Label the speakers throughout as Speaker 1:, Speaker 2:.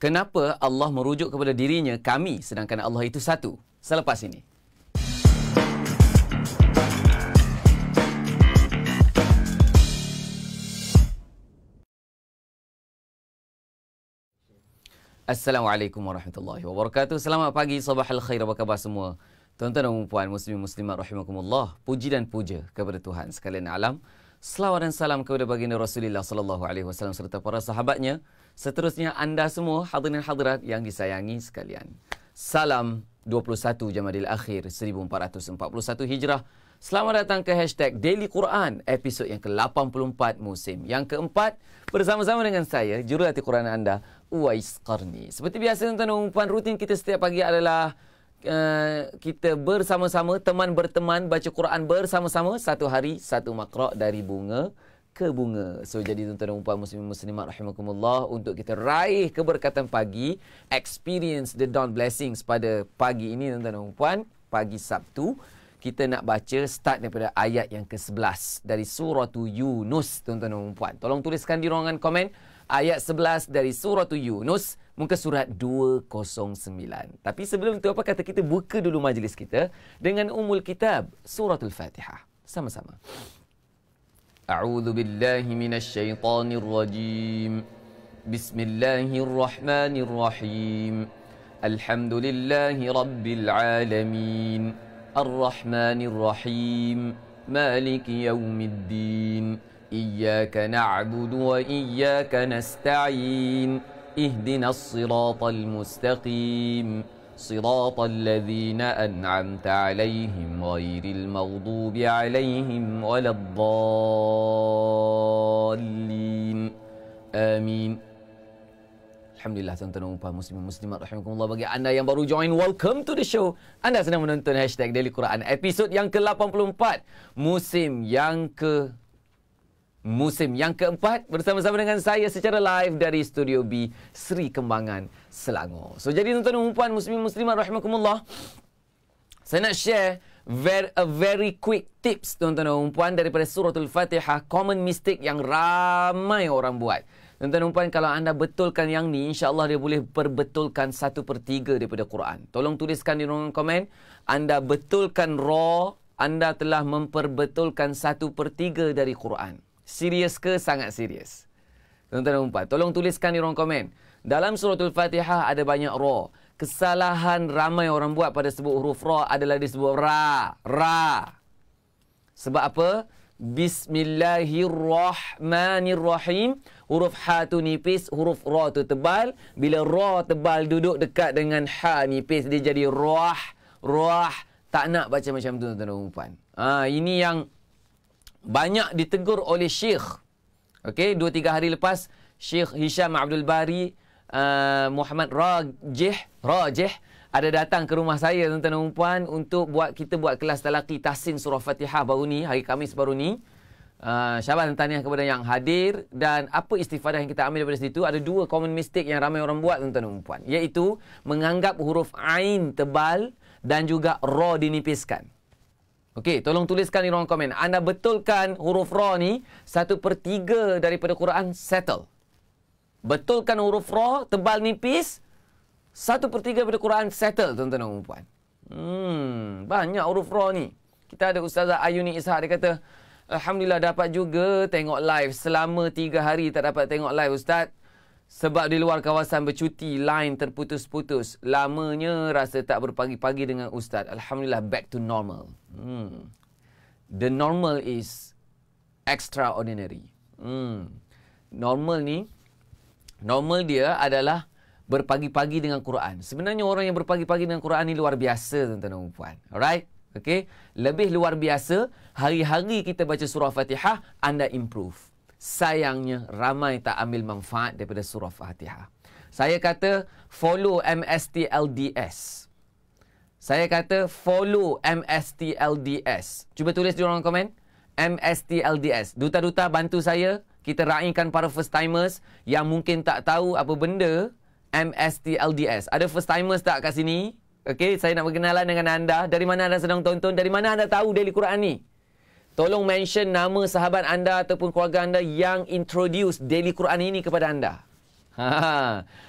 Speaker 1: Kenapa Allah merujuk kepada dirinya kami sedangkan Allah itu satu? Selepas ini. Assalamualaikum warahmatullahi wabarakatuh. Selamat pagi, sabahal khair, apa khabar semua? Tuan-tuan dan puan, muslimin muslimat rahimakumullah. Puji dan puja kepada Tuhan sekalian alam. Selawat dan salam kepada baginda Rasulullah sallallahu alaihi wasallam serta para sahabatnya. Seterusnya anda semua hadirin hadirat yang disayangi sekalian. Salam 21 Jamadil Akhir 1441 Hijrah. Selamat datang ke hashtag Daily Quran, episod yang ke-84 musim yang keempat, bersama-sama dengan saya, jurulatih Quran anda, Uwais Qarni. Seperti biasa, tuan-tuan dan puan, rutin kita setiap pagi adalah kita bersama-sama, teman berteman, baca Quran bersama-sama, satu hari, satu makra' dari bunga ke bunga. So, jadi tuan-tuan dan puan, muslimin muslimat rahimakumullah, untuk kita raih keberkatan pagi, experience the dawn blessings pada pagi ini, tuan-tuan dan puan, pagi Sabtu, kita nak baca start daripada ayat yang ke-11 dari surah Yunus, tuan-tuan dan puan. Tolong tuliskan di ruangan komen ayat 11 dari surah Yunus, muka surat 209. Tapi sebelum itu, apa kata kita buka dulu majlis kita dengan Ummul Kitab, suratul Fatihah. Sama-sama. A'udzu billahi minasy syaithanir rajim. Bismillahirrahmanirrahim. Alhamdulillahi rabbil alamin. الرحمن الرحيم مالك يوم الدين إياك نعبد وإياك نستعين اهدنا الصراط المستقيم صراط الذين أنعمت عليهم غير المغضوب عليهم ولا الضالين آمين. Alhamdulillah, tuan-tuan dan puan, muslimin muslimat rahimakumullah. Bagi anda yang baru join, welcome to the show. Anda sedang menonton hashtag Daily Quran, episod yang ke-84, musim yang keempat, bersama-sama dengan saya secara live dari Studio B, Sri Kembangan, Selangor. So, jadi tuan-tuan dan puan, muslimin muslimat rahimakumullah, saya nak share a very quick tips, tuan-tuan dan puan, daripada suratul Fatihah, common mistake yang ramai orang buat. Tuan-tuan dan puan, kalau anda betulkan yang ni, insya-Allah dia boleh perbetulkan 1/3 daripada Quran. Tolong tuliskan di ruangan komen, anda betulkan raw, anda telah memperbetulkan 1/3 dari Quran. Serius ke? Sangat serius. Tuan-tuan dan puan, tolong tuliskan di ruangan komen. Dalam suratul Fatihah ada banyak raw. Kesalahan ramai orang buat pada sebut huruf ra adalah disebut ra. Sebab apa? Bismillahirrahmanirrahim. Huruf ha tu nipis, huruf ra tu tebal. Bila ra tebal duduk dekat dengan ha nipis, dia jadi rah. Tak nak baca macam tu, tuan-tuan dan puan. Ini yang banyak ditegur oleh Syekh. Okey, 2-3 hari lepas Syekh Hisham Abdul Bari Muhammad Rajih ada datang ke rumah saya, tuan-tuan dan puan, untuk kita buat kelas talaqi tahsin surah Fatihah baru ni, hari Khamis baru ni. Syabas dan tahniah kepada yang hadir. Dan apa istifadah yang kita ambil daripada situ, ada 2 common mistake yang ramai orang buat, tuan-tuan dan puan, iaitu menganggap huruf ain tebal dan juga ra dinipiskan. Okey, tolong tuliskan di ruang komen, anda betulkan huruf ra ni 1/3 daripada Quran, settle. Betulkan huruf ra tebal nipis 1/3 daripada Quran, settle, tuan-tuan dan puan. Banyak huruf ra ni. Kita ada Ustazah Ayuni Ishak, dia kata, alhamdulillah dapat juga tengok live. Selama 3 hari tak dapat tengok live, Ustaz. Sebab di luar kawasan bercuti, line terputus-putus. Lamanya rasa tak berpagi-pagi dengan Ustaz. Alhamdulillah, back to normal. The normal is extraordinary. Normal dia adalah berpagi-pagi dengan Quran. Sebenarnya orang yang berpagi-pagi dengan Quran ni luar biasa, tuan-tuan dan puan. Alright? Okey, lebih luar biasa, hari-hari kita baca surah Fatihah, anda improve. Sayangnya, ramai tak ambil manfaat daripada surah Fatihah. Saya kata, follow MSTLDS. Cuba tulis di ruangan komen, MSTLDS. Duta-duta bantu saya, kita raikan para first timers yang mungkin tak tahu apa benda MSTLDS. Ada first timers tak kat sini? Okey, saya nak berkenalan dengan anda. Dari mana anda sedang tonton? Dari mana anda tahu Daily Quran ni? Tolong mention nama sahabat anda ataupun keluarga anda yang introduce Daily Quran ini kepada anda.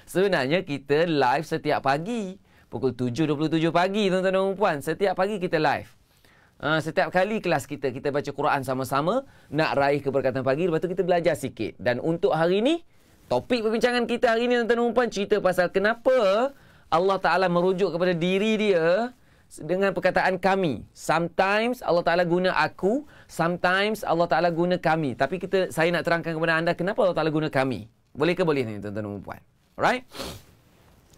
Speaker 1: Sebenarnya kita live setiap pagi. Pukul 7.27 pagi, tuan-tuan dan puan. Setiap pagi kita live. Setiap kali kelas kita baca Quran sama-sama, nak raih keberkatan pagi, lepas tu kita belajar sikit. Dan untuk hari ni, topik perbincangan kita hari ni, tuan-tuan dan puan, cerita pasal kenapa Allah Ta'ala merujuk kepada diri dia dengan perkataan kami. Sometimes Allah Ta'ala guna aku, sometimes Allah Ta'ala guna kami. Tapi saya nak terangkan kepada anda kenapa Allah Ta'ala guna kami. Boleh ke boleh ni, tuan-tuan dan puan? Alright?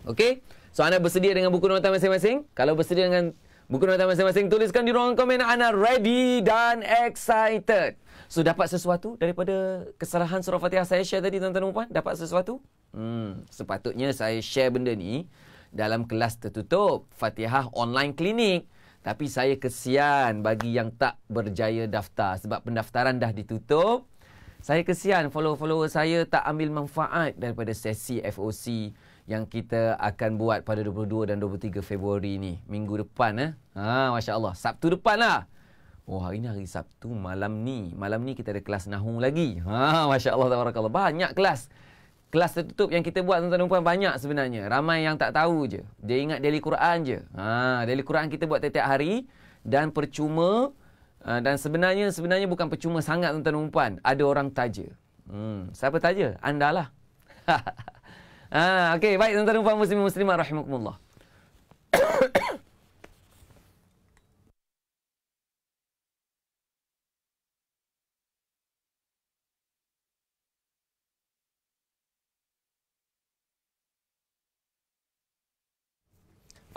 Speaker 1: Okay? So, anda bersedia dengan buku nota masing-masing? Kalau bersedia dengan buku nota masing-masing, tuliskan di ruangan komen, anda ready dan excited. So, dapat sesuatu daripada kesalahan surah Fatihah saya share tadi, tuan-tuan dan puan? Dapat sesuatu? Sepatutnya saya share benda ni dalam kelas tertutup Fatihah online klinik. Tapi saya kesian bagi yang tak berjaya daftar sebab pendaftaran dah ditutup. Saya kesian follower-follower saya tak ambil manfaat daripada sesi FOC yang kita akan buat pada 22 dan 23 Februari ni. Minggu depan. Masya Allah. Sabtu depan lah. Oh, hari ni hari Sabtu, malam ni. Malam ni kita ada kelas Nahu lagi. Masya Allah, tabarakallah. Banyak kelas. Kelas tertutup yang kita buat, tuan-tuan dan puan, banyak sebenarnya. Ramai yang tak tahu je. Dia ingat daily Quran je. Daily Quran kita buat tiap-tiap hari. Dan percuma. Dan sebenarnya bukan percuma sangat, tuan-tuan dan puan. Ada orang taja. Siapa taja? Anda lah. Okey, baik tuan-tuan dan puan muslimin-muslimat rahimakumullah.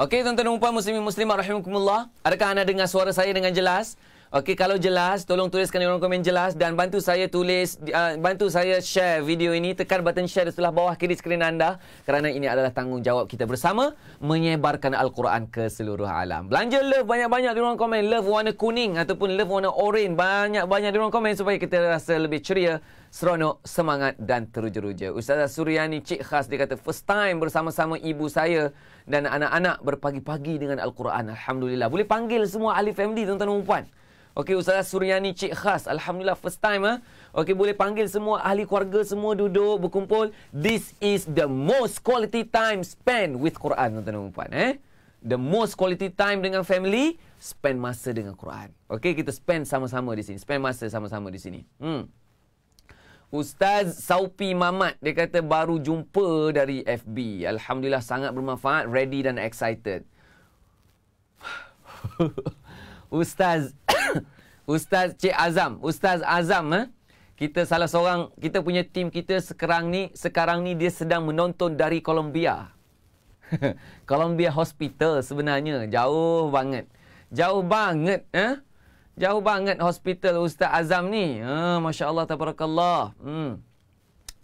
Speaker 1: Okey, tuan-tuan dan puan muslimin muslimat rahimakumullah. Adakah anda dengar suara saya dengan jelas? Okey, kalau jelas, tolong tuliskan di ruang komen jelas dan bantu saya bantu saya share video ini. Tekan button share di sebelah bawah kiri skrin anda kerana ini adalah tanggungjawab kita bersama menyebarkan Al-Quran ke seluruh alam. Belanja love banyak-banyak di ruang komen. Love warna kuning ataupun love warna orange. Banyak-banyak di ruang komen supaya kita rasa lebih ceria, seronok, semangat dan teruja-ruja. Ustazah Suryani Cik Khas, dia kata first time bersama-sama ibu saya dan anak-anak berpagi-pagi dengan Al-Quran. Alhamdulillah. Boleh panggil semua ahli family, tuan-tuan dan puan. Okey, Ustazah Suryani Cik Khas. Alhamdulillah, first time. Okey, boleh panggil semua ahli keluarga, semua duduk, berkumpul. This is the most quality time spent with Quran, tuan-tuan dan puan. The most quality time dengan family, spend masa dengan Quran. Okey, kita spend sama-sama di sini. Spend masa sama-sama di sini. Ustaz Saupi Mamat, dia kata baru jumpa dari FB. Alhamdulillah, sangat bermanfaat, ready dan excited. Ustaz Cik Azam, Ustaz Azam, kita salah seorang, kita punya tim kita sekarang ni dia sedang menonton dari Columbia. Columbia Hospital sebenarnya, jauh banget. Jauh banget hospital Ustaz Azam ni. Masya Allah, tabarakallah.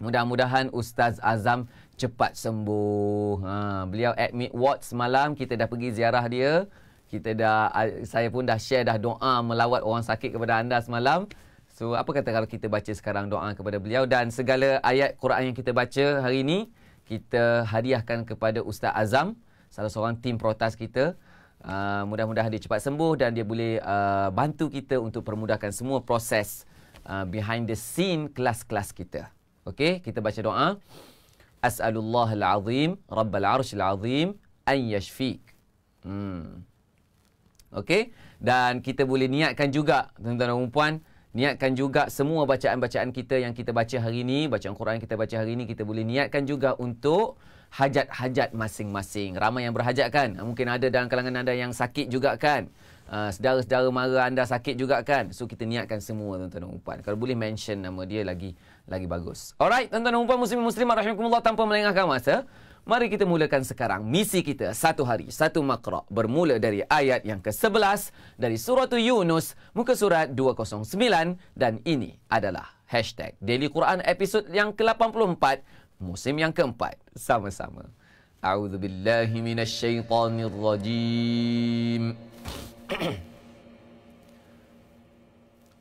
Speaker 1: Mudah-mudahan Ustaz Azam cepat sembuh. Beliau admit ward semalam, kita dah pergi ziarah dia. Saya pun dah share dah doa melawat orang sakit kepada anda semalam. So, apa kata kalau kita baca sekarang doa kepada beliau dan segala ayat Quran yang kita baca hari ini, kita hadiahkan kepada Ustaz Azam, salah seorang tim protas kita. Mudah-mudahan dia cepat sembuh dan dia boleh bantu kita untuk permudahkan semua proses behind the scene kelas-kelas kita. Okey, kita baca doa. As'alullahal azim, Rabbal arshil azim, an yashfik. Okey, dan kita boleh niatkan juga, tuan-tuan dan puan, niatkan juga semua bacaan-bacaan kita yang kita baca hari ini, bacaan Quran yang kita baca hari ini, kita boleh niatkan juga untuk hajat-hajat masing-masing. Ramai yang berhajat kan? Mungkin ada dalam kalangan anda yang sakit juga kan? Saudara-saudara mara anda sakit juga kan? So, kita niatkan semua, tuan-tuan dan puan. Kalau boleh mention nama dia lagi bagus. Alright, tuan-tuan dan puan muslimin-muslimat rahimakumullah, tanpa melengahkan masa, mari kita mulakan sekarang misi kita satu hari, satu makra, bermula dari ayat yang ke-11 dari surah Yunus, muka surat 209, dan ini adalah hashtag Daily Quran episod yang ke-84, musim yang keempat. Sama-sama. A'udzubillahi minasyaitanirrajim.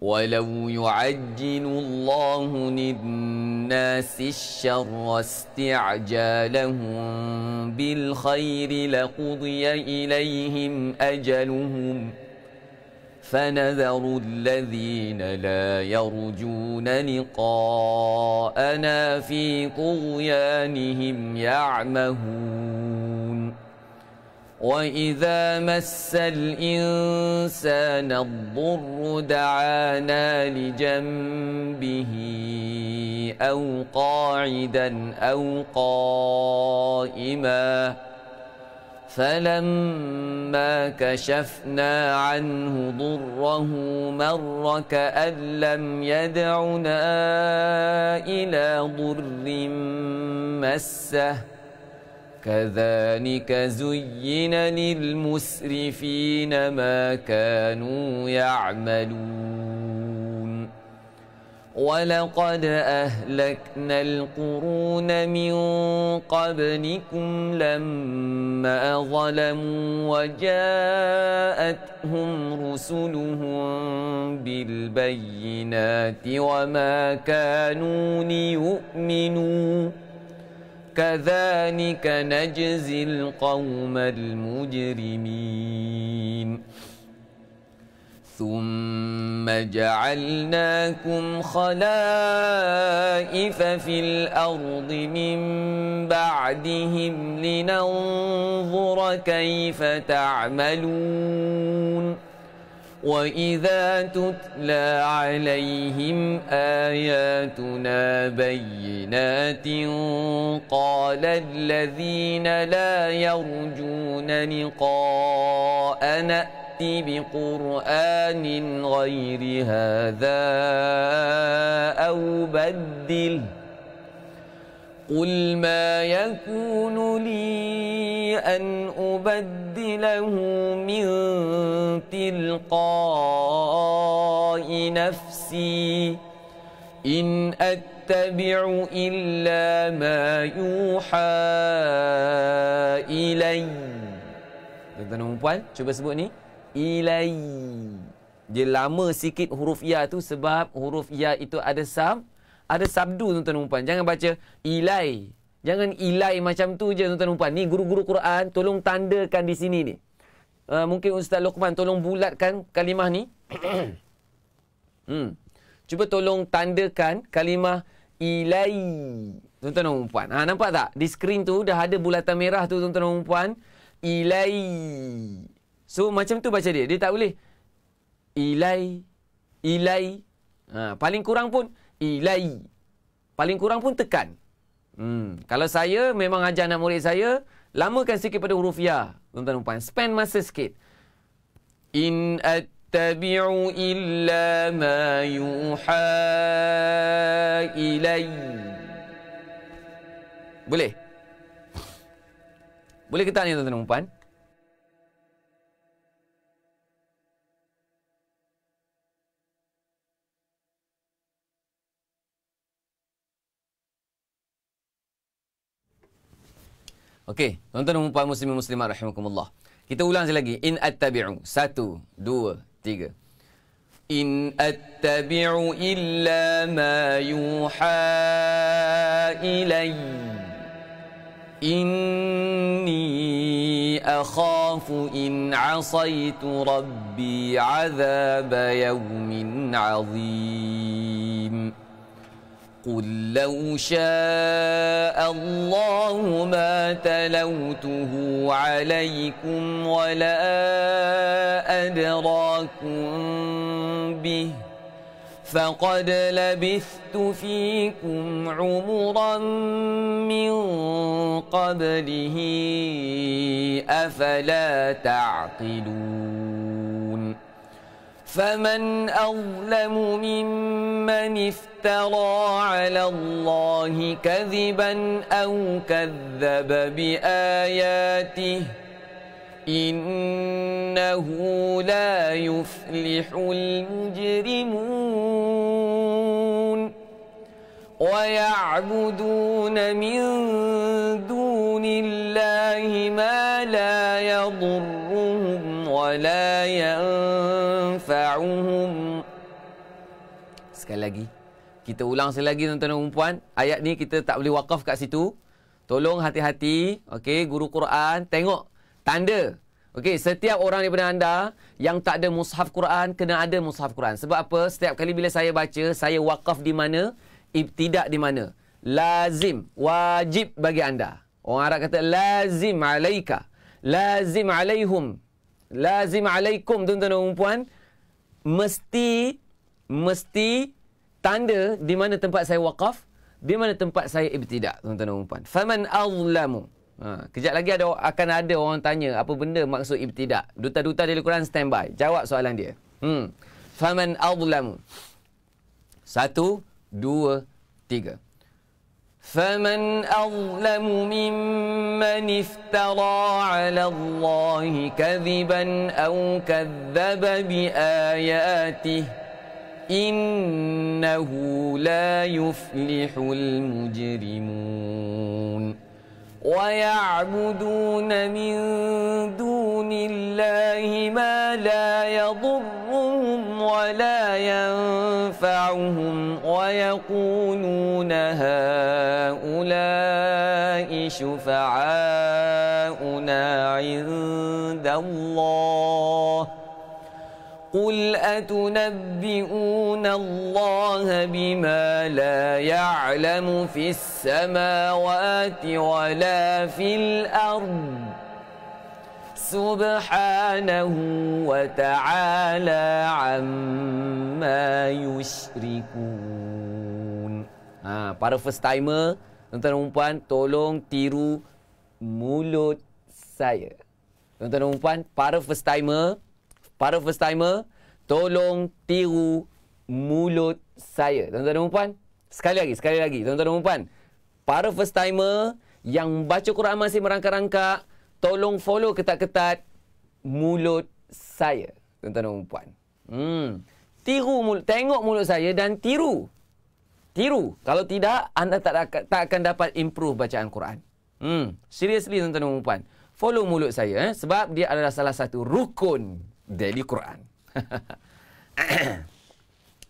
Speaker 1: ولو يعجل الله للناس الشر استعجالهم بالخير لقضي إليهم أجلهم فنذر الذين لا يرجون لقاءنا في طغيانهم يعمهون وإذا مس الإنسان الضر دعانا لجنبه أو قاعدا أو قائما فلما كشفنا عنه ضره مر كأن لم يدعنا إلى ضر مسه كذلك زين للمسرفين ما كانوا يعملون ولقد أهلكنا القرون من قبلكم لما ظلموا وجاءتهم رسلهم بالبينات وما كانوا ليؤمنوا كذلك نجزي القوم المجرمين ثم جعلناكم خلائف في الأرض من بعدهم لننظر كيف تعملون وإذا تتلى عليهم آياتنا بينات قال الذين لا يرجون لقاءنا ائت بقرآن غير هذا أو بدله قل ما يكون لي أن أبدله من تلقاء نفسي إن أتبع إلا ما يوحى إلي. Tuan-tuan dan puan, cuba sebut ni. Ilai. Dia lama sikit huruf ya tu sebab huruf ya itu ada sabdu tuan-tuan dan puan. Jangan baca ilai. Jangan ilai macam tu je tuan-tuan dan puan. Ni guru-guru Quran tolong tandakan di sini ni. Mungkin Ustaz Luqman tolong bulatkan kalimah ni. Cuba tolong tandakan kalimah ilai. Tuan-tuan dan puan. Nampak tak? Di skrin tu dah ada bulatan merah tu tuan-tuan dan puan. Ilai. So macam tu baca dia. Dia tak boleh ilai. Paling kurang pun ilai. Paling kurang pun tekan. Kalau saya memang ajar anak murid saya, lamakan sikit pada huruf ya. Tuan-tuan dan puan, spend masa sikit. In attabi'u illa ma yuha ilai. Boleh? Boleh ke tak ni tuan-tuan dan puan? Okey, tuan-tuan dan puan muslimin muslimat rahimakumullah. Kita ulang sekali lagi. In attabi'u. 1, 2, 3. In attabi'u illa ma yuha ilayya. Inni akhafu in asaitu rabbi azaba yawmin azim. قل لو شاء الله ما تلوته عليكم ولا أدراكم به فقد لبثت فيكم عمرا من قبله أفلا تعقلون فمن أظلم ممن افترى على الله كذبا أو كذب بآياته إنه لا يفلح المجرمون ويعبدون من دون الله ما لا يضرهم ولا ينفعهم. Sekali lagi, kita ulang sekali lagi tuan-tuan dan puan. Ayat ni kita tak boleh wakaf kat situ. Tolong hati-hati. Okey, guru Quran tengok tanda. Okey, setiap orang daripada anda yang tak ada mushaf Quran, kena ada mushaf Quran. Sebab apa? Setiap kali bila saya baca, saya wakaf di mana, ibtidak di mana. Lazim, wajib bagi anda. Orang Arab kata lazim alaika, lazim alaihum, lazim alaikum, tuan-tuan dan puan. Mesti tanda di mana tempat saya wakaf, di mana tempat saya ibtidak, tuan-tuan dan puan. Faman azlamu. Kejap lagi akan ada orang tanya apa benda maksud ibtidak. Duta-duta dari Quran standby. Jawab soalan dia. Faman azlamu. 1, 2, 3. Faman azlamu mimman iftara 'ala Allahi kadhiban aw kadzdzaba biayatihi innahu la yuflihul mujrimun. وَيَعْبُدُونَ مِن دُونِ اللَّهِ مَا لَا يَضُرُّهُمْ وَلَا يَنفَعُهُمْ وَيَقُولُونَ هَؤُلَاءِ شُفَعَاؤُنَا عِندَ اللَّهِ قُلْ أَتُنَبِّئُونَ اللَّهَ بِمَا لَا يَعْلَمُ فِي السَّمَاوَاتِ وَلَا فِي الْأَرْضِ سُبْحَانَهُ وَتَعَالَى عَمَّا يُشْرِكُونَ. Para first timer, tuan-tuan dan puan, tolong tiru mulut saya. Tuan-tuan dan puan, para first timer, tolong tiru mulut saya. Tuan-tuan dan puan, sekali lagi. Tuan-tuan dan puan, para first timer yang baca Quran masih merangkak-rangkak, tolong follow ketat-ketat mulut saya. Tuan-tuan dan puan. Tiru mulut, tengok mulut saya dan tiru. Kalau tidak, anda tak akan dapat improve bacaan Quran. Seriously, tuan-tuan dan puan. Follow mulut saya, sebab dia adalah salah satu rukun dari Quran.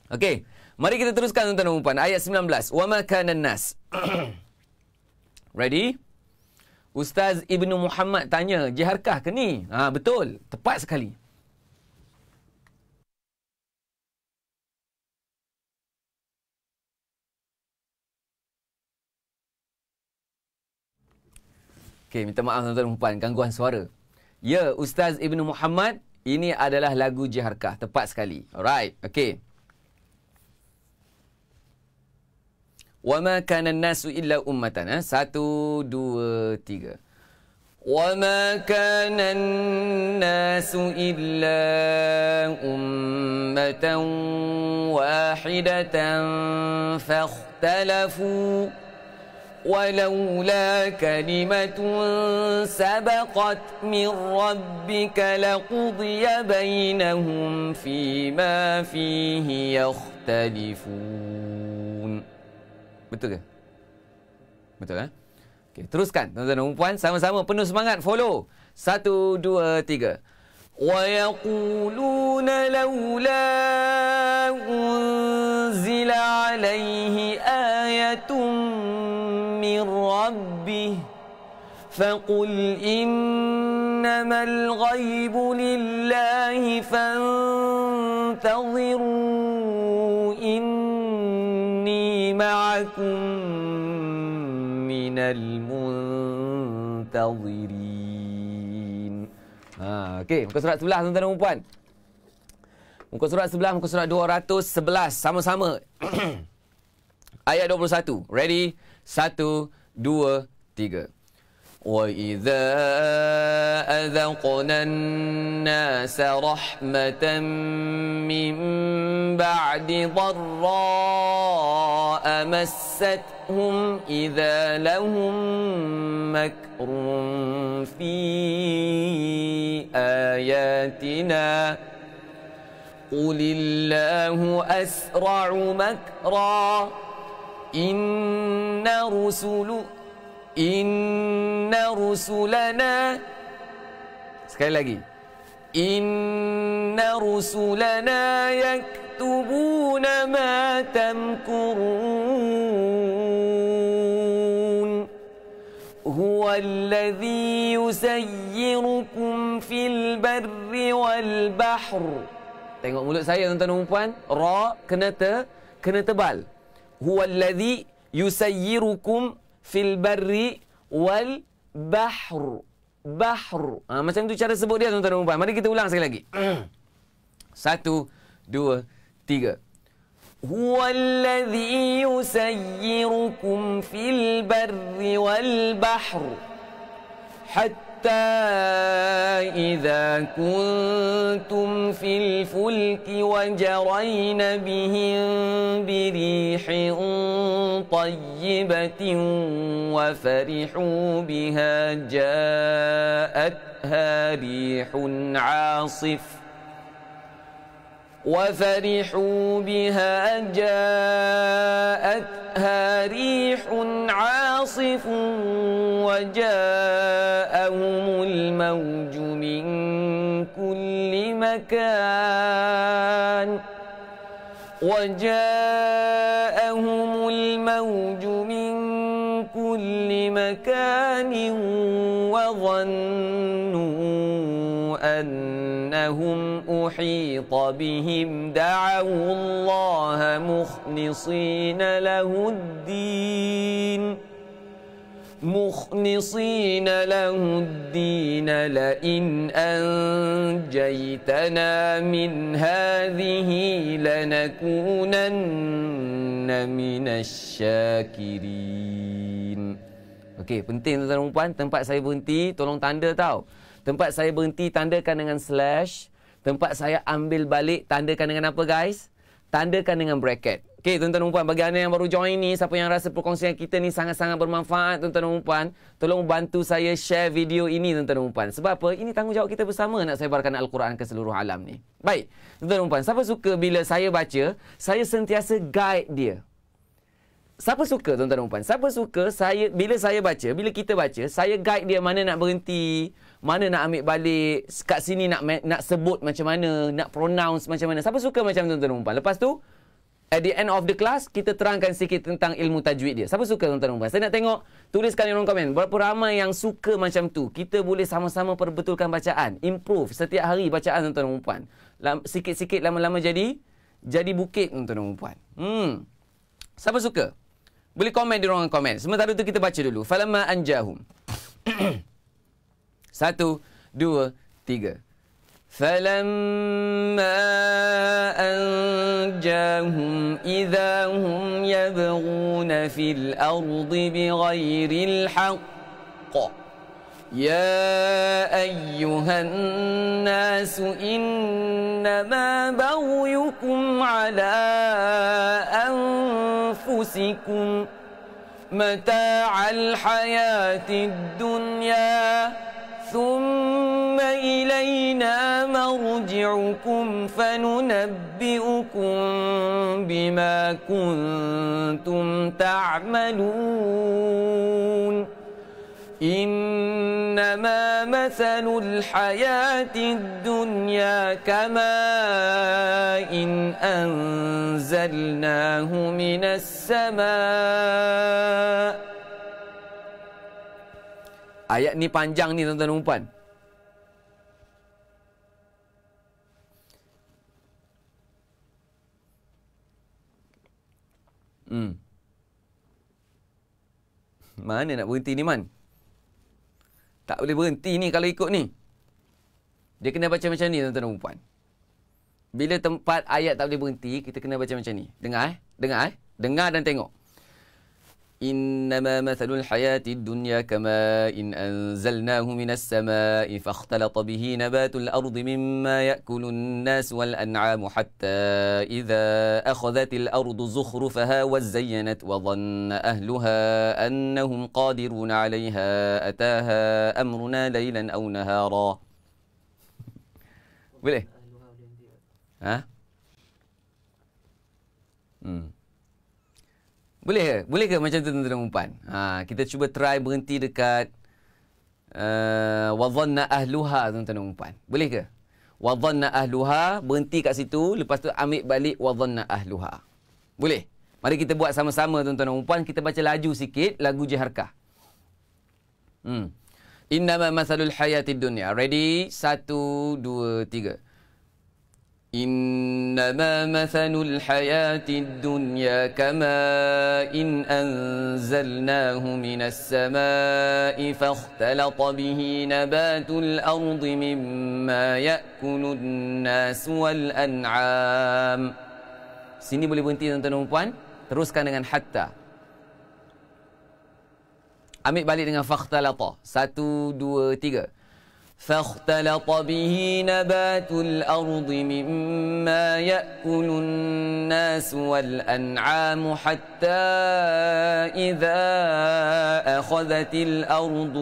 Speaker 1: Okey, mari kita teruskan tuan-tuan dan puan. Ayat 19. Wa ma kana nas. Ready? Ustaz Ibnu Muhammad tanya, jiharkah ke ni? Betul, tepat sekali. Okey, minta maaf tuan-tuan dan puan, gangguan suara. Ya, Ustaz Ibnu Muhammad, ini adalah lagu jiharkah. Tepat sekali. Alright. Okey. Wa ma kana an-nasu illa ummatan. 1, 2, 3. Wa ma kana an-nasu illa ummatan wahidatan fakhtalafu ولولا كلمة سبقت من ربك لقضي بينهم فيما فيه يختلفون. Betul ke? Betul, Okey, teruskan tuan-tuan dan puan, sama-sama penuh semangat follow. 1, 2, 3. وَيَقُولُونَ لَوْلَا أُنزِلَ عَلَيْهِ آيَةٌ من ربه فقل إنما الغيب لله فانتظروا إني معكم من المنتظرين. Okey, muka surat 11 tuan-tuan dan puan. Muka surat 11, muka surat 211 sama-sama. Ayat 21. Ready? 1, 2, 3. وَإِذَا أَذَقْنَا النَّاسَ رَحْمَةً مِّن بَعْدِ ضَرَّاءَ مَسَّتْهُمْ إِذَا لَهُم مَّكْرٌ فِي آيَاتِنَا قُلِ اللَّهُ أَسْرَعُ مَكْرًا Inna rusulana. Sekali lagi. Inna rusulana yaktubuna ma tamkurun. Huwa alladhi yusayyirukum fil wal bahr. Tengok mulut saya tuan-tuan dan puan. Ra kena tebal. Huwallazi yusayyirukum fil barri wal bahr. Bahr. Macam tu cara sebut dia tuan-tuan dan puan. Mari kita ulang sekali lagi. 1, 2, 3. Huwallazi yusayyirukum fil barri wal bahr. Hatta idza kuntum fil fulki wa jarayna bihim birihin tayyibatin wa farihu biha ja'atha rihun 'asif وفرحوا بها جاءتها ريح عاصف وجاءهم الموج من كل مكان وظنوا أنهم أحيط بهم دعوا الله مخلصين له الدين لئن أنجيتنا من هذه لنكونن من الشاكرين. Okey, penting tuan-tuan dan puan, tempat saya berhenti tolong tanda tau. Tempat saya berhenti tandakan dengan slash. Tempat saya ambil balik tandakan dengan apa guys? Tandakan dengan bracket. Okey, tuan-tuan dan puan, bagi anda yang baru join ni, siapa yang rasa perkongsian kita ni sangat-sangat bermanfaat, tuan-tuan dan puan, tolong bantu saya share video ini, tuan-tuan dan puan. Sebab apa? Ini tanggungjawab kita bersama nak sebarkan Al-Quran ke seluruh alam ni. Baik, tuan-tuan dan puan, siapa suka bila saya baca, saya sentiasa guide dia? Siapa suka, tuan-tuan dan puan? Siapa suka bila saya baca, bila kita baca, saya guide dia mana nak berhenti, mana nak ambil balik, kat sini nak sebut macam mana, nak pronounce macam mana. Siapa suka macam tuan-tuan dan puan? Lepas tu, at the end of the class, kita terangkan sikit tentang ilmu tajwid dia. Siapa suka tuan-tuan dan puan? Saya nak tengok, tuliskan di kolom komen. Berapa ramai yang suka macam tu? Kita boleh sama-sama perbetulkan bacaan. Improve setiap hari bacaan tuan-tuan dan puan. Sikit-sikit lama-lama jadi bukit tuan-tuan dan puan. Siapa suka? Boleh komen di ruangan komen. Sementara tu kita baca dulu. Falamma anjahum. 1, 2, 3. فَلَمَّا أَنْجَاهُمْ إِذَا هُمْ يَبْغُونَ فِي الْأَرْضِ بِغَيْرِ الْحَقِّ يَا أَيُّهَا النَّاسُ إِنَّمَا بَغْيُكُمْ عَلَى أَنفُسِكُمْ مَتَاعَ الْحَيَاةِ الدُّنْيَا ثُمَّ إِلَيْنَا مَرْجِعُكُمْ فَنُنَبِّئُكُم بِمَا كُنتُمْ تَعْمَلُونَ إِنَّمَا مَثَلُ الْحَيَاةِ الدُّنْيَا كَمَاءٍ أَنزَلْنَاهُ مِنَ السَّمَاءِ. Ayat ni panjang ni tuan-tuan dan puan. Mana nak berhenti ni Man? Tak boleh berhenti ni kalau ikut ni. Dia kena baca macam ni tuan-tuan dan puan. Bila tempat ayat tak boleh berhenti, kita kena baca macam ni. Dengar Dengar dan tengok. إنما مثل الحياة الدنيا كماء أنزلناه من السماء فاختلط به نبات الأرض مما يأكل الناس والأنعام حتى إذا أخذت الأرض زخرفها وزينت وظن أهلها أنهم قادرون عليها أتاها أمرنا ليلا أو نهارا. Boleh? Ha? Boleh ke macam tu tuan-tuan dan puan? Kita cuba try berhenti dekat wa dhanna ahluha tuan-tuan dan puan. Boleh ke? Wa dhanna ahluha, berhenti kat situ, lepas tu ambil balik wa dhanna ahluha. Boleh? Mari kita buat sama-sama tuan-tuan dan puan. Kita baca laju sikit lagu Jaharkah. Innama mathalul hayatid dunya. Ready? 1, 2, 3. إنما مثل الحياة الدنيا كماء أنزلناه من السماء فاختلط به نبات الأرض مما يأكل الناس والأنعام. Sini boleh berhenti tuan-tuan dan puan. Teruskan dengan hatta. Ambil balik dengan fakhtalata. 1, 2, 3. فاختلط به نبات الأرض مما يأكل الناس والأنعام حتى إذا أخذت الأرض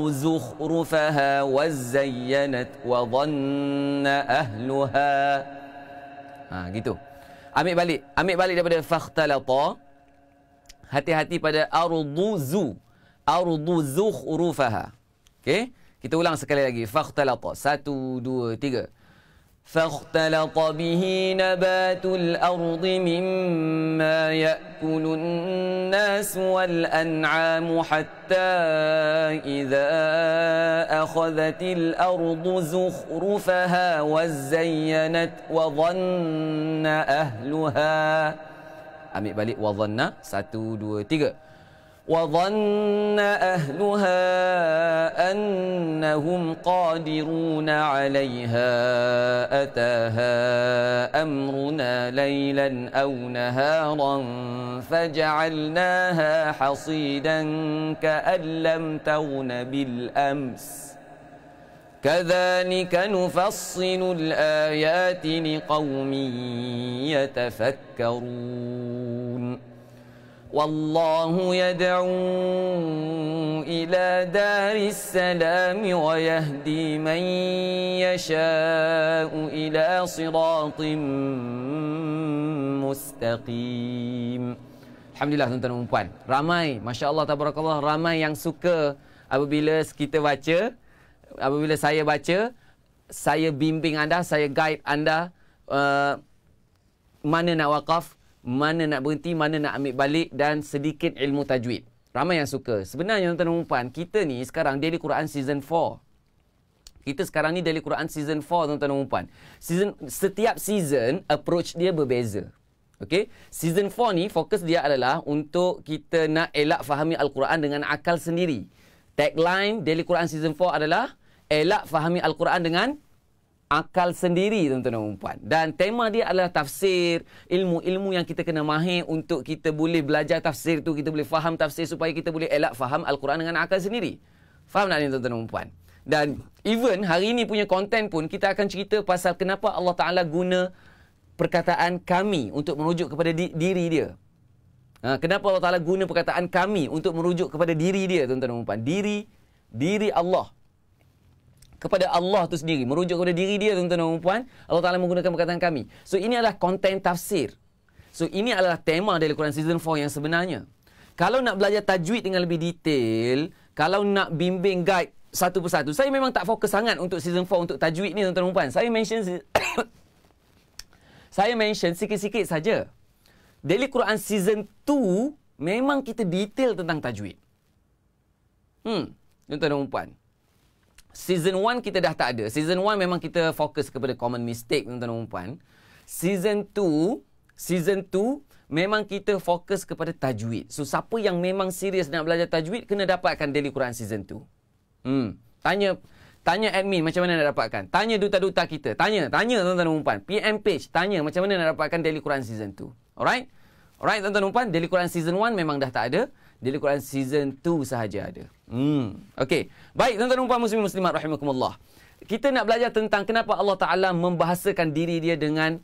Speaker 1: زخرفها وزينت وظن أهلها. Gitu. Ambil balik daripada fakhtalata. Hati-hati pada ardu zukhrufaha. Okey, kita ulang sekali lagi. Fakhtalata. 1, 2, 3. فاختلط به نبات الأرض مما يأكل الناس والأنعام حتى إذا أخذت الأرض زخرفها وزينت وظن أهلها. Ambil balik وظن. 1, 2, 3. وظن أهلها أنهم قادرون عليها أتاها أمرنا ليلا أو نهارا فجعلناها حصيدا كأن لم تغن بالأمس كذلك نفصل الآيات لقوم يتفكرون. والله يدعو إلى دار السلام ويهدي من يشاء إلى صراط مستقيم. Alhamdulillah tuan-tuan dan puan. Ramai, Masya Allah, Tabarakallah, ramai yang suka apabila kita baca, apabila saya baca, saya bimbing anda, saya guide anda mana nak wakaf, mana nak berhenti, mana nak ambil balik dan sedikit ilmu tajwid. Ramai yang suka. Sebenarnya tuan-tuan dan puan, kita ni sekarang Daily Quran Season 4. Kita sekarang ni Daily Quran Season 4 tuan-tuan dan puan. Setiap season approach dia berbeza. Okey, Season 4 ni fokus dia adalah untuk kita nak elak fahami Al-Quran dengan akal sendiri. Tagline Daily Quran Season 4 adalah elak fahami Al-Quran dengan akal sendiri tuan-tuan dan puan. Dan tema dia adalah tafsir, ilmu-ilmu yang kita kena mahir untuk kita boleh belajar tafsir tu, kita boleh faham tafsir supaya kita boleh elak faham Al-Quran dengan akal sendiri. Faham tak ni tuan-tuan dan puan? Dan even hari ni punya konten pun kita akan cerita pasal kenapa Allah Ta'ala guna perkataan kami untuk merujuk kepada diri dia. Kenapa Allah Ta'ala guna perkataan kami untuk merujuk kepada diri dia tuan-tuan dan puan? Diri Allah. Kepada Allah tu sendiri, merujuk kepada diri dia tuan-tuan dan puan. Allah Ta'ala menggunakan perkataan kami. So ini adalah konten tafsir. So ini adalah tema dari Quran Season 4 yang sebenarnya. Kalau nak belajar tajwid dengan lebih detail, kalau nak bimbing guide satu persatu, saya memang tak fokus sangat untuk Season 4 untuk tajwid ni tuan-tuan dan puan. Saya mention sikit-sikit saja. Daily Quran Season 2 memang kita detail tentang tajwid. Tuan-tuan dan puan. Season 1 kita dah tak ada. Season 1 memang kita fokus kepada common mistake tuan-tuan dan puan. Season 2 memang kita fokus kepada tajwid. So siapa yang memang serius nak belajar tajwid kena dapatkan Daily Quran Season 2. Tanya admin macam mana nak dapatkan. Tanya duta-duta kita. Tanya tuan-tuan dan puan. PM page tanya macam mana nak dapatkan Daily Quran Season 2. Alright, tuan-tuan dan puan, Daily Quran Season 1 memang dah tak ada. Daily Quran Season 2 sahaja ada. Okey. Baik, tuan-tuan dan puan muslimin muslimat rahimakumullah. Kita nak belajar tentang kenapa Allah Ta'ala membahasakan diri dia dengan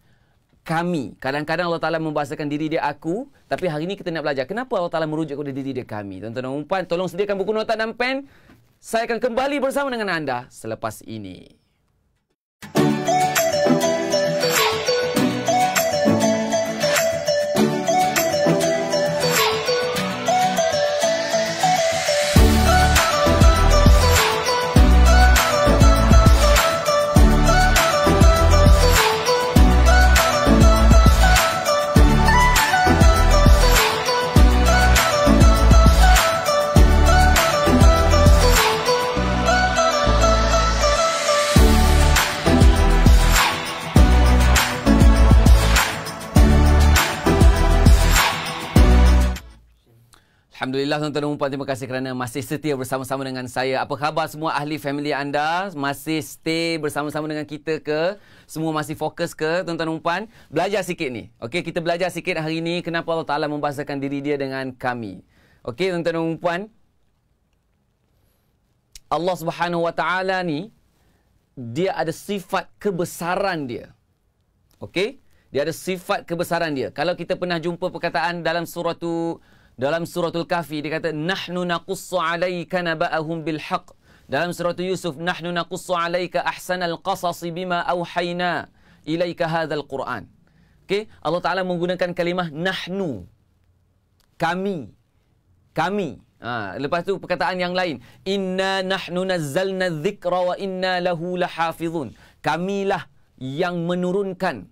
Speaker 1: kami. Kadang-kadang Allah Ta'ala membahasakan diri dia aku, tapi hari ini kita nak belajar kenapa Allah Ta'ala merujuk kepada diri dia kami. Tuan-tuan dan puan, tolong sediakan buku nota dan pen. Saya akan kembali bersama dengan anda selepas ini. Alhamdulillah tuan-tuan dan puan, terima kasih kerana masih setia bersama-sama dengan saya. Apa khabar semua ahli family anda? Masih stay bersama-sama dengan kita ke? Semua masih fokus ke tuan-tuan dan puan? Belajar sikit ni. Okey, kita belajar sikit hari ini kenapa Allah Taala membahasakan diri dia dengan kami. Okey tuan-tuan dan puan, Allah Subhanahu Wa Taala ni dia ada sifat kebesaran dia. Okey? Dia ada sifat kebesaran dia. Kalau kita pernah jumpa perkataan dalam suratul Kahfi, dia kata nahnu naqussu 'alaika naba'ahum bil haqq. Dalam suratul Yusuf, nahnu naqussu 'alaika ahsanal qasasi bima auhayna ilaika hadzal Quran. Okey? Allah Taala menggunakan kalimah nahnu. Kami. Lepas tu perkataan yang lain, inna nahnu nazzalna dzikra wa inna lahu lahafizun. Kamilah yang menurunkan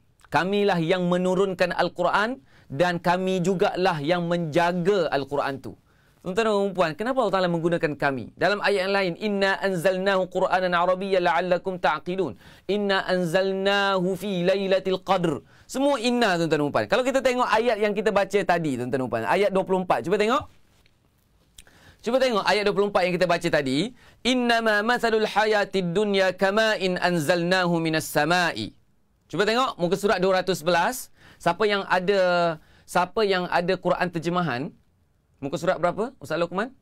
Speaker 1: Al-Quran dan kami jugalah yang menjaga Al-Quran tu. Tuan-tuan dan puan, kenapa Allah Taala menggunakan kami? Dalam ayat yang lain, inna anzalnahu Qur'anan Arabiyyan la'allakum ta'qilun. Inna anzalnahu fi lailatul qadr. Semua inna tuan-tuan dan puan. Kalau kita tengok ayat yang kita baca tadi tuan-tuan dan puan, ayat 24. Cuba tengok ayat 24 yang kita baca tadi. Innama mathalul hayatid dunya kama'in anzalnahu minas sama'i. Cuba tengok muka surat 211. Siapa yang ada Quran terjemahan? Muka surat berapa? Ustaz Luqman?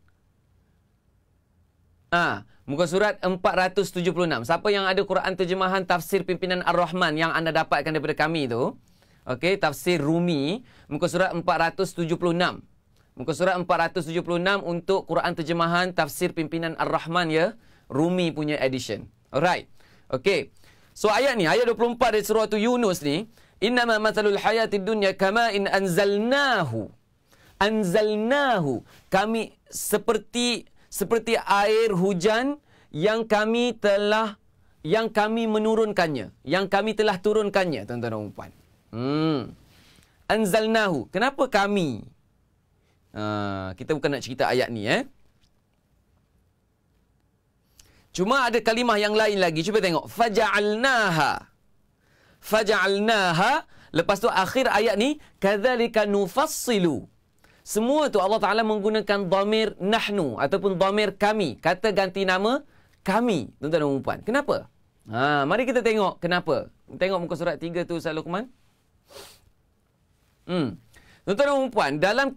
Speaker 1: Muka surat 476. Siapa yang ada Quran terjemahan tafsir pimpinan Ar-Rahman yang anda dapatkan daripada kami tu? Okey, tafsir Rumi, muka surat 476. Muka surat 476 untuk Quran terjemahan tafsir pimpinan Ar-Rahman ya, Rumi punya edition. Alright. Okey. So ayat ni, ayat 24 dari surah Yunus ni, innama mathalul hayatid dunya kama'in anzalnahu. Kami seperti air hujan yang kami menurunkannya, yang kami telah turunkannya, tuan-tuan dan puan. Anzalnahu. Kenapa kami? Kita bukan nak cerita ayat ni Cuma ada kalimah yang lain lagi. Cuba tengok. Faja'alnaha. Lepas tu akhir ayat ni, kadzalika nufassilu. Semua tu Allah Taala menggunakan dhamir nahnu ataupun dhamir kami. Kata ganti nama kami. Tuan-tuan dan puan. Kenapa? Mari kita tengok kenapa. Tengok muka surat 3 tu Ustaz Luqman. Tuan-tuan dan puan, dalam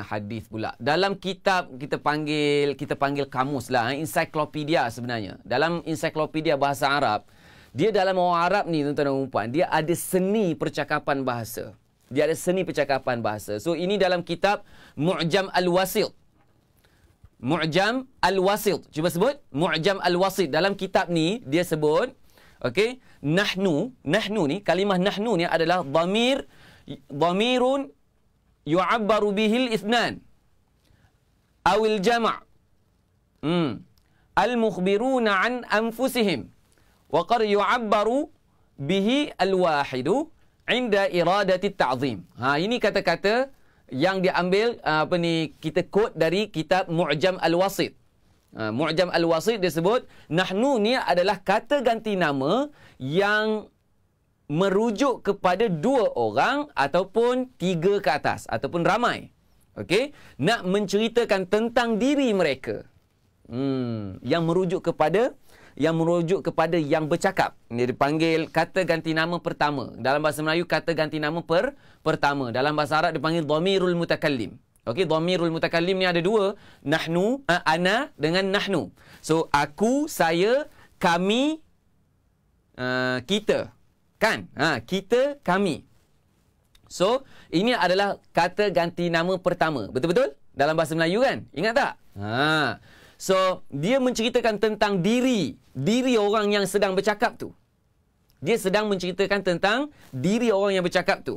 Speaker 1: hadis pula. Dalam kitab kita panggil kamus lah, ensiklopedia sebenarnya. Dalam ensiklopedia bahasa Arab, dia dalam orang Arab ni tuan-tuan dan puan, dia ada seni percakapan bahasa. So ini dalam kitab Mu'jam Al-Wasit. Cuba sebut Mu'jam Al-Wasit. Dalam kitab ni dia sebut, okey, nahnu ni, kalimah nahnu ni adalah dhamirun yu'abbaru bihil ithnan awil jama' al-mukhbiruna an anfusihim wa qad yu'abbaru bihi al-wahidu inda iradati ta'zim. Ini kata-kata yang diambil kita quote dari kitab Mu'jam Al-Wasit. Mu'jam Al-Wasit dia sebut nahnu ni adalah kata ganti nama yang merujuk kepada 2 orang ataupun 3 ke atas ataupun ramai. Okey, nak menceritakan tentang diri mereka. Yang merujuk kepada yang bercakap. Ini dipanggil kata ganti nama pertama. Dalam bahasa Melayu kata ganti nama pertama. Dalam bahasa Arab dipanggil dhamirul mutakallim. Okey, dhamirul mutakallim ni ada 2, nahnu, ana dengan nahnu. So aku, saya, kami, kita. Kan? Kita, kami. So ini adalah kata ganti nama pertama. Betul-betul? Dalam bahasa Melayu kan? Ingat tak? So dia menceritakan tentang diri orang yang sedang bercakap tu. Dia sedang menceritakan tentang diri orang yang bercakap tu.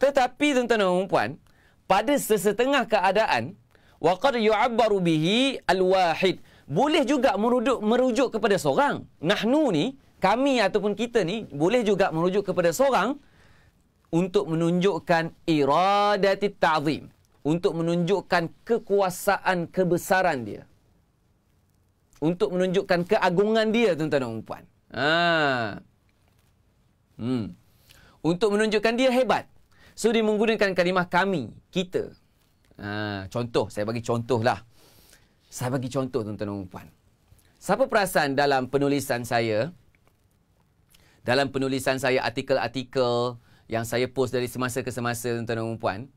Speaker 1: Tetapi tuan-tuan dan puan, pada sesetengah keadaan, waqad yu'abbaru bihi al-wahid, boleh juga merujuk kepada seorang. Nahnu ni, kami ataupun kita ni, boleh juga merujuk kepada seorang untuk menunjukkan iradatit ta'zim, untuk menunjukkan kekuasaan kebesaran dia, untuk menunjukkan keagungan dia, tuan-tuan dan puan. Untuk menunjukkan dia hebat. So, dia menggunakan kalimah kami, kita. Contoh, saya bagi contoh lah. Saya bagi contoh, tuan-tuan dan puan. Siapa perasan dalam penulisan saya, artikel-artikel yang saya post dari semasa ke semasa, tuan-tuan dan puan.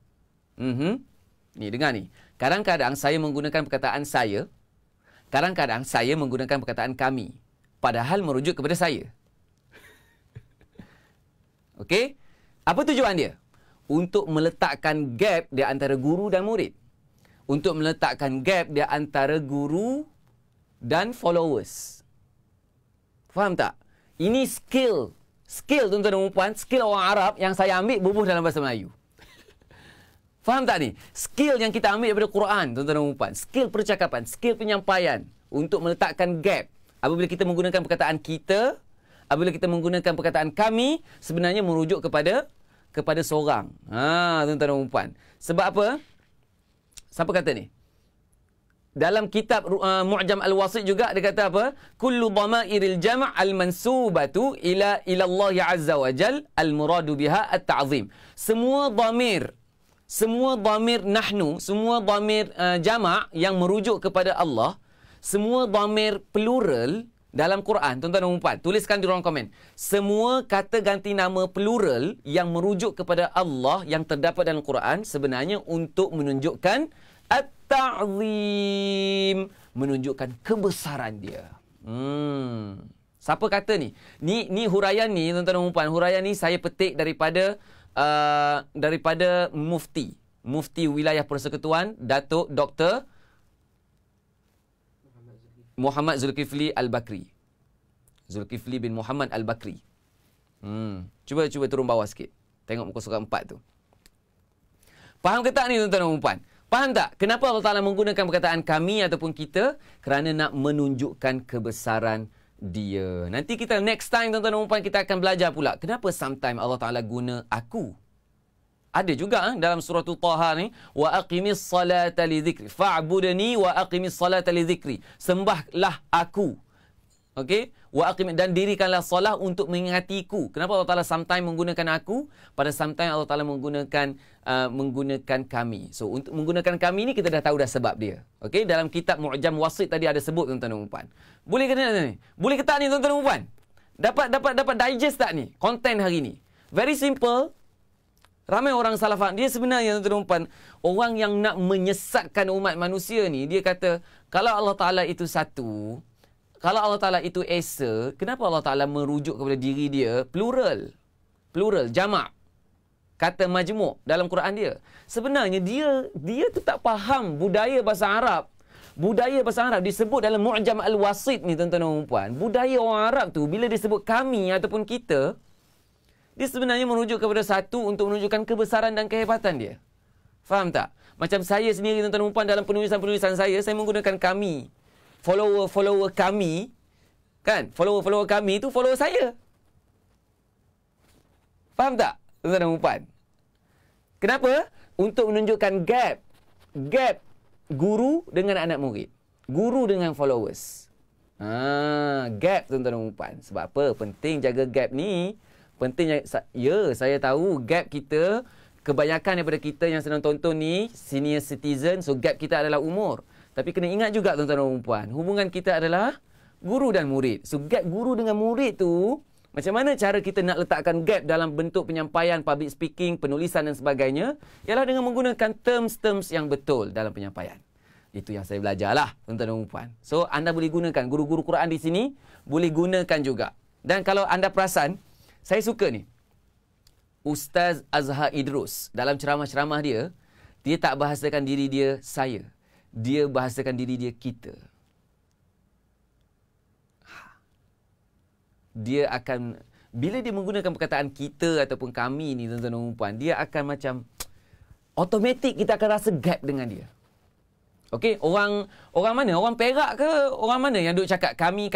Speaker 1: Ni, dengar ni. Kadang-kadang saya menggunakan perkataan saya. Kadang-kadang saya menggunakan perkataan kami. Padahal merujuk kepada saya. Okey? Apa tujuan dia? Untuk meletakkan gap di antara guru dan murid. Untuk meletakkan gap di antara guru dan followers. Faham tak? Ini skill. Skill, tuan-tuan dan puan, skill orang Arab yang saya ambil bubuh dalam bahasa Melayu. Faham tak ni? Skill yang kita ambil daripada Quran, tuan-tuan dan puan. Skill percakapan, skill penyampaian untuk meletakkan gap. Apabila kita menggunakan perkataan kita, apabila kita menggunakan perkataan kami, sebenarnya merujuk kepada seorang. Tuan-tuan dan puan. Sebab apa? Siapa kata ni? Dalam kitab Mu'jam Al-Wasit juga dia kata apa? Kullu dhamairil jam' al-mansubatu ila Allah Azza wa Jal al-muradu biha at-ta'zim. Semua dhamir nahnu, semua dhamir jama' yang merujuk kepada Allah, semua dhamir plural dalam Quran, tuan-tuan dan puan, tuliskan di ruang komen. Semua kata ganti nama plural yang merujuk kepada Allah yang terdapat dalam Quran sebenarnya untuk menunjukkan at-ta'zim, menunjukkan kebesaran dia. Siapa kata ni? Ni huraian ni, tuan-tuan dan puan, huraian ni saya petik daripada Mufti Wilayah Persekutuan Datuk Dr. Muhammad Zulkifli Al-Bakri. Zulkifli bin Muhammad Al-Bakri. Cuba turun bawah sikit. Tengok muka surat 4 tu. Faham ke tak ni, tuan-tuan dan puan? Faham tak? Kenapa Allah Ta'ala menggunakan perkataan kami ataupun kita? Kerana nak menunjukkan kebesaran dia. Nanti kita next time, tuan-tuan dan puan, kita akan belajar pula. Kenapa sometimes Allah Ta'ala guna aku? Ada juga dalam surah Taha ni, wa aqimis salata li dzikri, fa'budni wa aqimis salata li dzikri. Sembahlah aku. Okey? Wa aqim, dan dirikanlah solat untuk mengingatiku. Kenapa Allah Taala sometimes menggunakan aku? Pada sometimes Allah Taala menggunakan kami. So untuk menggunakan kami ni kita dah tahu dah sebab dia. Okey? Dalam kitab Mu'jam Wasit tadi ada sebut, tuan-tuan dan puan. Boleh ke ni? Boleh ke tak ni, tuan-tuan dan puan? Dapat digest tak ni konten hari ni? Very simple. Ramai orang salah faham. Dia sebenarnya, tuan-tuan dan puan, orang yang nak menyesatkan umat manusia ni, dia kata, kalau Allah Ta'ala itu satu, kalau Allah Ta'ala itu esa, kenapa Allah Ta'ala merujuk kepada diri dia plural? Plural, jamak. Kata majmuk dalam Quran dia. Sebenarnya dia tu tak faham budaya bahasa Arab. Budaya bahasa Arab disebut dalam Mu'jam Al-Wasit ni, tuan-tuan dan puan. Budaya orang Arab tu, bila disebut kami ataupun kita, dia sebenarnya merujuk kepada satu untuk menunjukkan kebesaran dan kehebatan dia. Faham tak? Macam saya sendiri, tuan-tuan dan puan, dalam penulisan-penulisan saya menggunakan kami. Follower kami, kan? Follower kami itu follower saya. Faham tak, tuan-tuan dan puan? Kenapa? Untuk menunjukkan gap guru dengan anak murid. Guru dengan followers. Gap, tuan-tuan dan puan. Sebab apa? Penting jaga gap ni. Penting, saya tahu gap kita, kebanyakan daripada kita yang sedang tonton ni senior citizen, so gap kita adalah umur. Tapi kena ingat juga, tuan-tuan dan puan, hubungan kita adalah guru dan murid. So gap guru dengan murid tu, macam mana cara kita nak letakkan gap dalam bentuk penyampaian, public speaking, penulisan dan sebagainya, ialah dengan menggunakan terms-terms yang betul dalam penyampaian. Itu yang saya belajarlah, tuan-tuan dan puan. So anda boleh gunakan, guru-guru Quran di sini boleh gunakan juga. Dan kalau anda perasan, saya suka ni, Ustaz Azhar Idrus, dalam ceramah-ceramah dia, dia tak bahasakan diri dia saya. Dia bahasakan diri dia kita. Dia akan, bila dia menggunakan perkataan kita ataupun kami ni, tuan-tuan dan puan, dia akan macam, automatik kita akan rasa gap dengan dia. Okey, orang mana? Orang Perak ke? Orang mana yang duk cakap kami?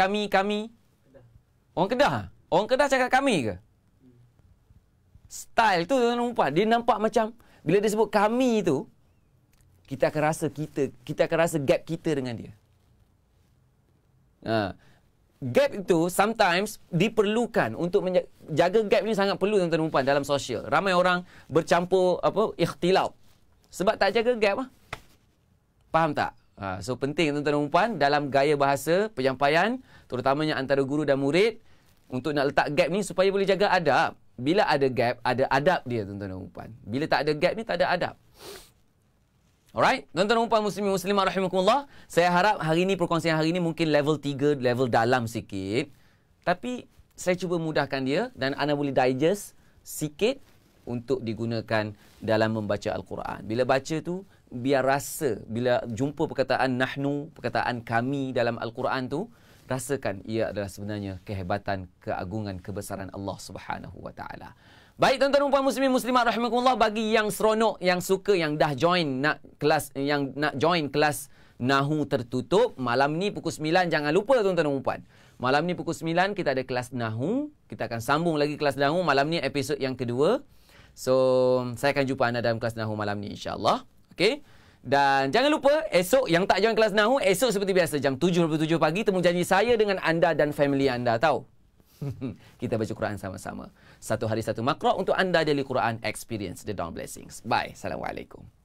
Speaker 1: Orang Kedah? Orang Kedah cakap kami ke? Style tu, tuan-tuan dan puan, dia nampak macam bila dia sebut kami tu, kita akan rasa kita akan rasa gap kita dengan dia. gap itu sometimes diperlukan untuk jaga gap ni sangat perlu tuan-tuan dan puan dalam sosial. Ramai orang bercampur ikhtilaut sebab tak jaga gap lah. Faham tak? So penting tuan-tuan dan puan dalam gaya bahasa penyampaian terutamanya antara guru dan murid untuk nak letak gap ni supaya boleh jaga adab. Bila ada gap, ada adab dia tuan-tuan dan puan. Bila tak ada gap ni tak ada adab. Alright, tuan-tuan dan puan muslimin muslimat rahimakumullah, saya harap hari ni perkongsian hari ni mungkin level 3, level dalam sikit. Tapi saya cuba mudahkan dia dan anda boleh digest sikit untuk digunakan dalam membaca Al-Quran. Bila baca tu biar rasa, bila jumpa perkataan nahnu, perkataan kami dalam Al-Quran tu, rasakan ia adalah sebenarnya kehebatan, keagungan, kebesaran Allah Subhanahu wa taala. Baik tuan-tuan dan puan muslimin muslimat rahimakumullah, bagi yang seronok, yang suka, yang dah join nak join kelas Nahu tertutup malam ni pukul 9, jangan lupa tuan-tuan dan puan. Malam ni pukul 9 kita ada kelas Nahu. Kita akan sambung lagi kelas Nahu malam ni, episod yang kedua. So saya akan jumpa anda dalam kelas Nahu malam ni insya-Allah. Okey. Dan jangan lupa esok yang tak join kelas Nahu, esok seperti biasa jam 7.27 pagi temu janji saya dengan anda dan family anda, tahu. Kita baca Quran sama-sama. Satu hari satu makra untuk anda daily Quran experience the dawn blessings. Bye. Assalamualaikum.